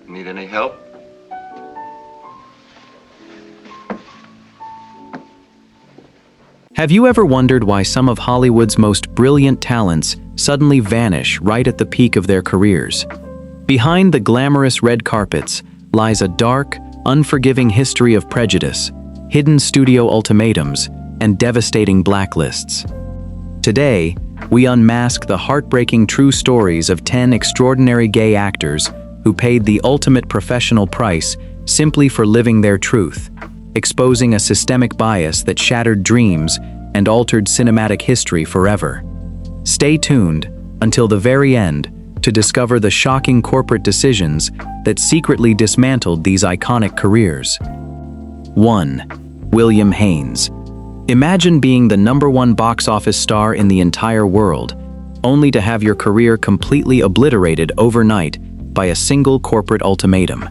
Need any help? Have you ever wondered why some of Hollywood's most brilliant talents suddenly vanish right at the peak of their careers? Behind the glamorous red carpets lies a dark, unforgiving history of prejudice, hidden studio ultimatums, and devastating blacklists. Today, we unmask the heartbreaking true stories of 10 extraordinary gay actors who paid the ultimate professional price simply for living their truth, exposing a systemic bias that shattered dreams and altered cinematic history forever. Stay tuned until the very end to discover the shocking corporate decisions that secretly dismantled these iconic careers. 1. William Haynes. Imagine being the #1 box office star in the entire world, only to have your career completely obliterated overnight by a single corporate ultimatum.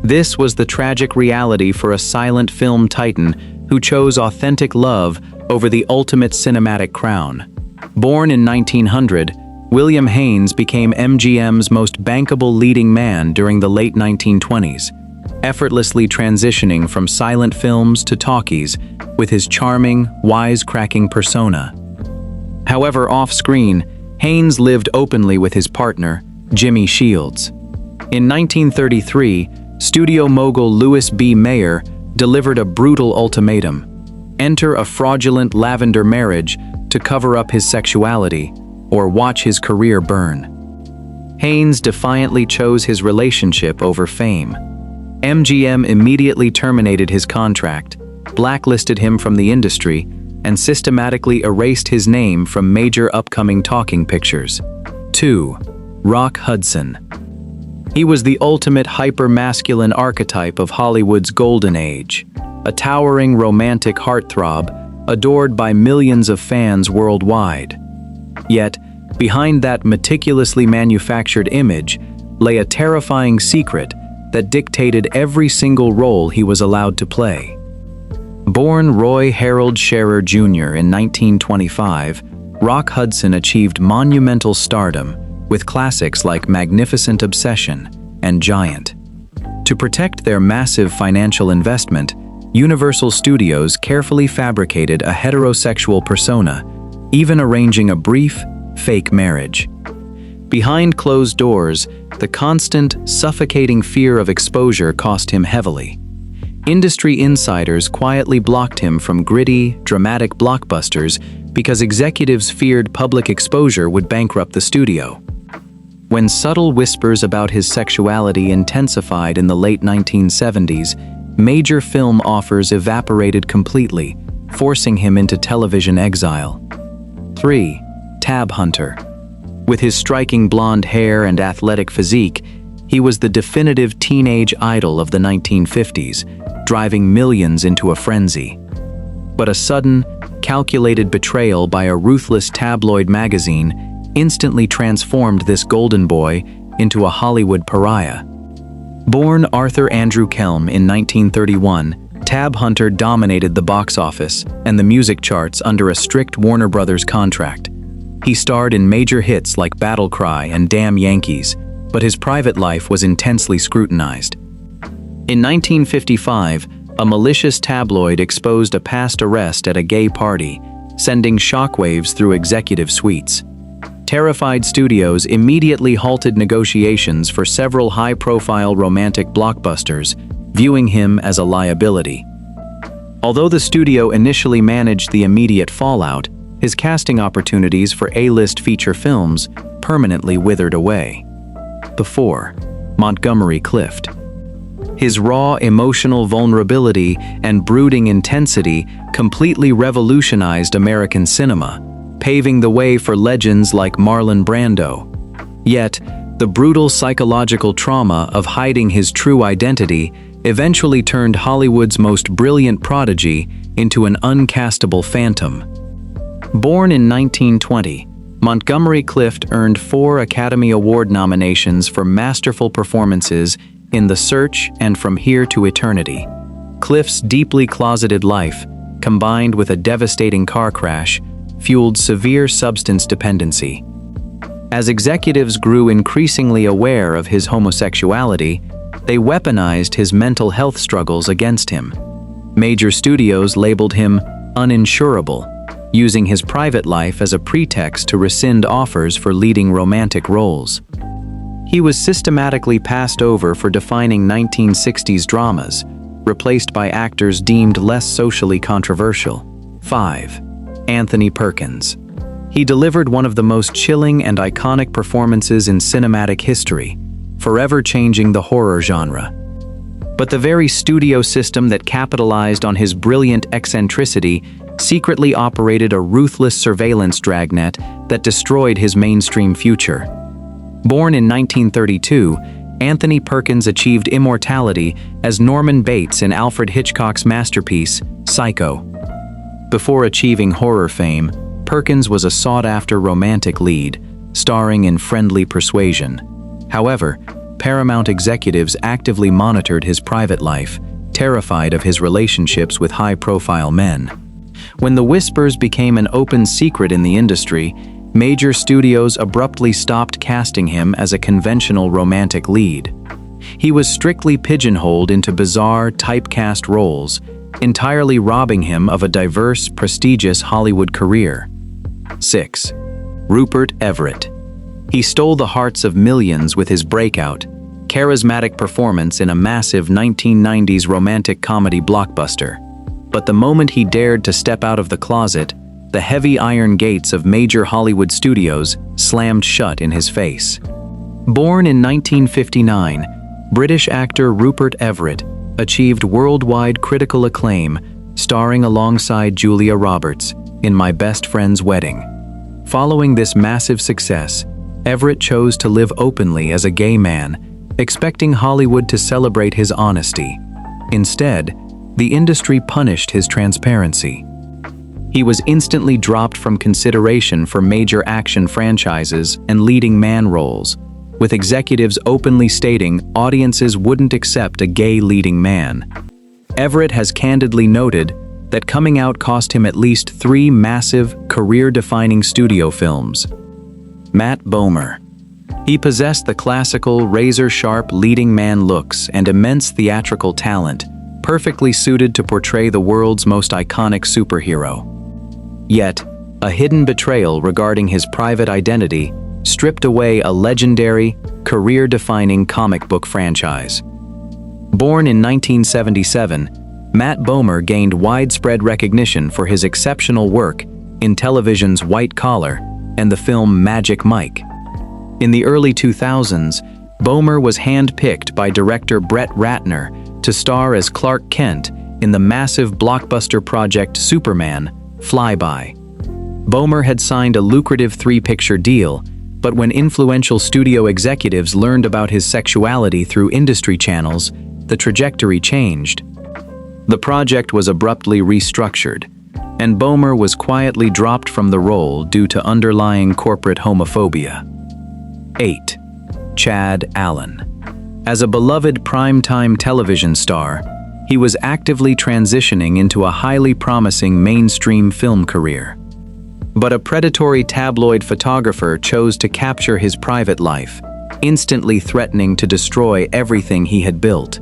This was the tragic reality for a silent film titan who chose authentic love over the ultimate cinematic crown. Born in 1900, William Haynes became MGM's most bankable leading man during the late 1920s, effortlessly transitioning from silent films to talkies with his charming, wisecracking persona. However, off-screen, Haynes lived openly with his partner, Jimmy Shields. In 1933, studio mogul Louis B. Mayer delivered a brutal ultimatum: enter a fraudulent lavender marriage to cover up his sexuality, or watch his career burn. Haynes defiantly chose his relationship over fame. MGM immediately terminated his contract, blacklisted him from the industry, and systematically erased his name from major upcoming talking pictures. 2. Rock Hudson. He was the ultimate hyper-masculine archetype of Hollywood's golden age, a towering romantic heartthrob adored by millions of fans worldwide. Yet, behind that meticulously manufactured image lay a terrifying secret that dictated every single role he was allowed to play. Born Roy Harold Scherer Jr. in 1925, Rock Hudson achieved monumental stardom with classics like Magnificent Obsession and Giant. To protect their massive financial investment, Universal Studios carefully fabricated a heterosexual persona, even arranging a brief, fake marriage. Behind closed doors, the constant, suffocating fear of exposure cost him heavily. Industry insiders quietly blocked him from gritty, dramatic blockbusters because executives feared public exposure would bankrupt the studio. When subtle whispers about his sexuality intensified in the late 1970s, major film offers evaporated completely, forcing him into television exile. 3. Tab Hunter. With his striking blonde hair and athletic physique, he was the definitive teenage idol of the 1950s, driving millions into a frenzy. But a sudden, calculated betrayal by a ruthless tabloid magazine instantly transformed this golden boy into a Hollywood pariah. Born Arthur Andrew Kelm in 1931, Tab Hunter dominated the box office and the music charts under a strict Warner Brothers contract. He starred in major hits like Battle Cry and Damn Yankees, but his private life was intensely scrutinized. In 1955, a malicious tabloid exposed a past arrest at a gay party, sending shockwaves through executive suites. Terrified studios immediately halted negotiations for several high-profile romantic blockbusters, viewing him as a liability. Although the studio initially managed the immediate fallout, his casting opportunities for A-list feature films permanently withered away. 4. Montgomery Clift. His raw emotional vulnerability and brooding intensity completely revolutionized American cinema, paving the way for legends like Marlon Brando. Yet, the brutal psychological trauma of hiding his true identity eventually turned Hollywood's most brilliant prodigy into an uncastable phantom. Born in 1920, Montgomery Clift earned 4 Academy Award nominations for masterful performances in The Search and From Here to Eternity. Clift's deeply closeted life, combined with a devastating car crash, fueled severe substance dependency. As executives grew increasingly aware of his homosexuality, they weaponized his mental health struggles against him. Major studios labeled him uninsurable, using his private life as a pretext to rescind offers for leading romantic roles. He was systematically passed over for defining 1960s dramas, replaced by actors deemed less socially controversial. 5. Anthony Perkins. He delivered one of the most chilling and iconic performances in cinematic history, forever changing the horror genre. But the very studio system that capitalized on his brilliant eccentricity secretly operated a ruthless surveillance dragnet that destroyed his mainstream future. Born in 1932, Anthony Perkins achieved immortality as Norman Bates in Alfred Hitchcock's masterpiece, Psycho. Before achieving horror fame, Perkins was a sought-after romantic lead, starring in Friendly Persuasion. However, Paramount executives actively monitored his private life, terrified of his relationships with high-profile men. When the whispers became an open secret in the industry, major studios abruptly stopped casting him as a conventional romantic lead. He was strictly pigeonholed into bizarre, typecast roles, entirely robbing him of a diverse, prestigious Hollywood career. 6. Rupert Everett. He stole the hearts of millions with his breakout, charismatic performance in a massive 1990s romantic comedy blockbuster. But the moment he dared to step out of the closet, the heavy iron gates of major Hollywood studios slammed shut in his face. Born in 1959, British actor Rupert Everett achieved worldwide critical acclaim, starring alongside Julia Roberts in My Best Friend's Wedding. Following this massive success, Everett chose to live openly as a gay man, expecting Hollywood to celebrate his honesty. Instead, the industry punished his transparency. He was instantly dropped from consideration for major action franchises and leading man roles, with executives openly stating audiences wouldn't accept a gay leading man. Everett has candidly noted that coming out cost him at least 3 massive, career-defining studio films. Matt Bomer. He possessed the classical, razor-sharp leading man looks and immense theatrical talent, perfectly suited to portray the world's most iconic superhero. Yet, a hidden betrayal regarding his private identity stripped away a legendary, career-defining comic book franchise. Born in 1977, Matt Bomer gained widespread recognition for his exceptional work in television's White Collar and the film Magic Mike. In the early 2000s, Bomer was hand-picked by director Brett Ratner to star as Clark Kent in the massive blockbuster project Superman, Flyby. Bomer had signed a lucrative 3-picture deal, but when influential studio executives learned about his sexuality through industry channels, the trajectory changed. The project was abruptly restructured, and Bomer was quietly dropped from the role due to underlying corporate homophobia. 8. Chad Allen. As a beloved primetime television star, he was actively transitioning into a highly promising mainstream film career. But a predatory tabloid photographer chose to capture his private life, instantly threatening to destroy everything he had built.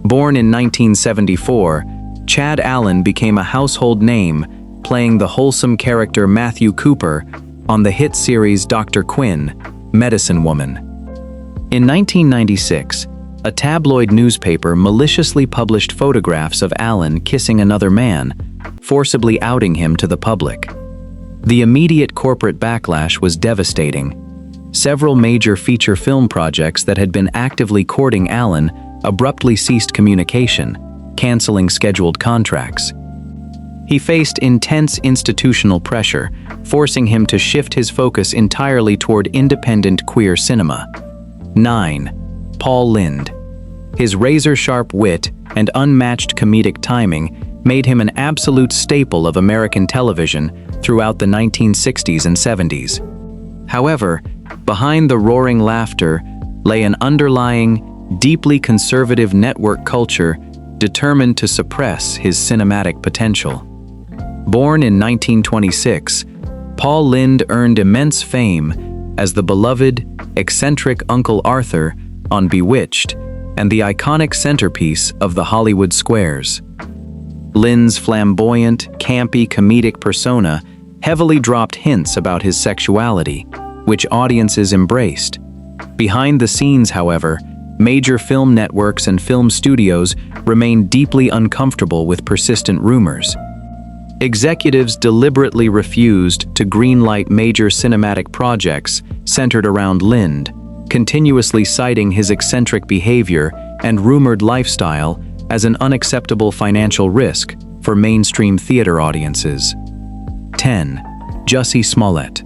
Born in 1974, Chad Allen became a household name, playing the wholesome character Matthew Cooper on the hit series Dr. Quinn, Medicine Woman. In 1996, a tabloid newspaper maliciously published photographs of Allen kissing another man, forcibly outing him to the public. The immediate corporate backlash was devastating. Several major feature film projects that had been actively courting Allen abruptly ceased communication, canceling scheduled contracts. He faced intense institutional pressure, forcing him to shift his focus entirely toward independent queer cinema. 9. Paul Lynde. His razor-sharp wit and unmatched comedic timing made him an absolute staple of American television throughout the 1960s and 70s. However, behind the roaring laughter lay an underlying, deeply conservative network culture determined to suppress his cinematic potential. Born in 1926, Paul Lynde earned immense fame as the beloved, eccentric Uncle Arthur on Bewitched and the iconic centerpiece of the Hollywood squares. Lynde's flamboyant, campy, comedic persona heavily dropped hints about his sexuality, which audiences embraced. Behind the scenes, however, major film networks and film studios remained deeply uncomfortable with persistent rumors. Executives deliberately refused to greenlight major cinematic projects centered around Lynde, continuously citing his eccentric behavior and rumored lifestyle as an unacceptable financial risk for mainstream theater audiences. 10. Jussie Smollett.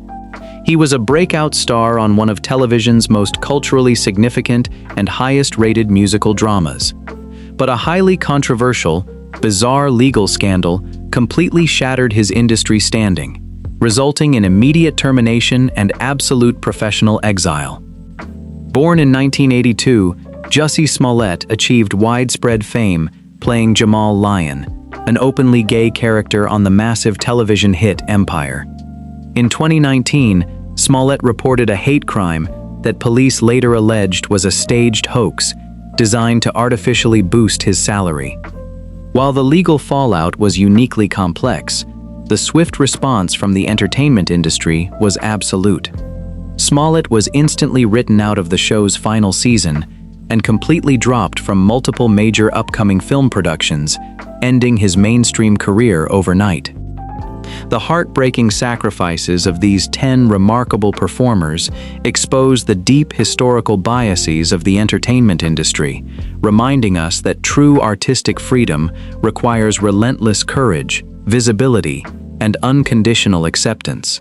He was a breakout star on one of television's most culturally significant and highest-rated musical dramas. But a highly controversial, bizarre legal scandal completely shattered his industry standing, resulting in immediate termination and absolute professional exile. Born in 1982, Jussie Smollett achieved widespread fame playing Jamal Lyon, an openly gay character on the massive television hit Empire. In 2019, Smollett reported a hate crime that police later alleged was a staged hoax designed to artificially boost his salary. While the legal fallout was uniquely complex, the swift response from the entertainment industry was absolute. Smollett was instantly written out of the show's final season and completely dropped from multiple major upcoming film productions, ending his mainstream career overnight. The heartbreaking sacrifices of these 10 remarkable performers expose the deep historical biases of the entertainment industry, reminding us that true artistic freedom requires relentless courage, visibility, and unconditional acceptance.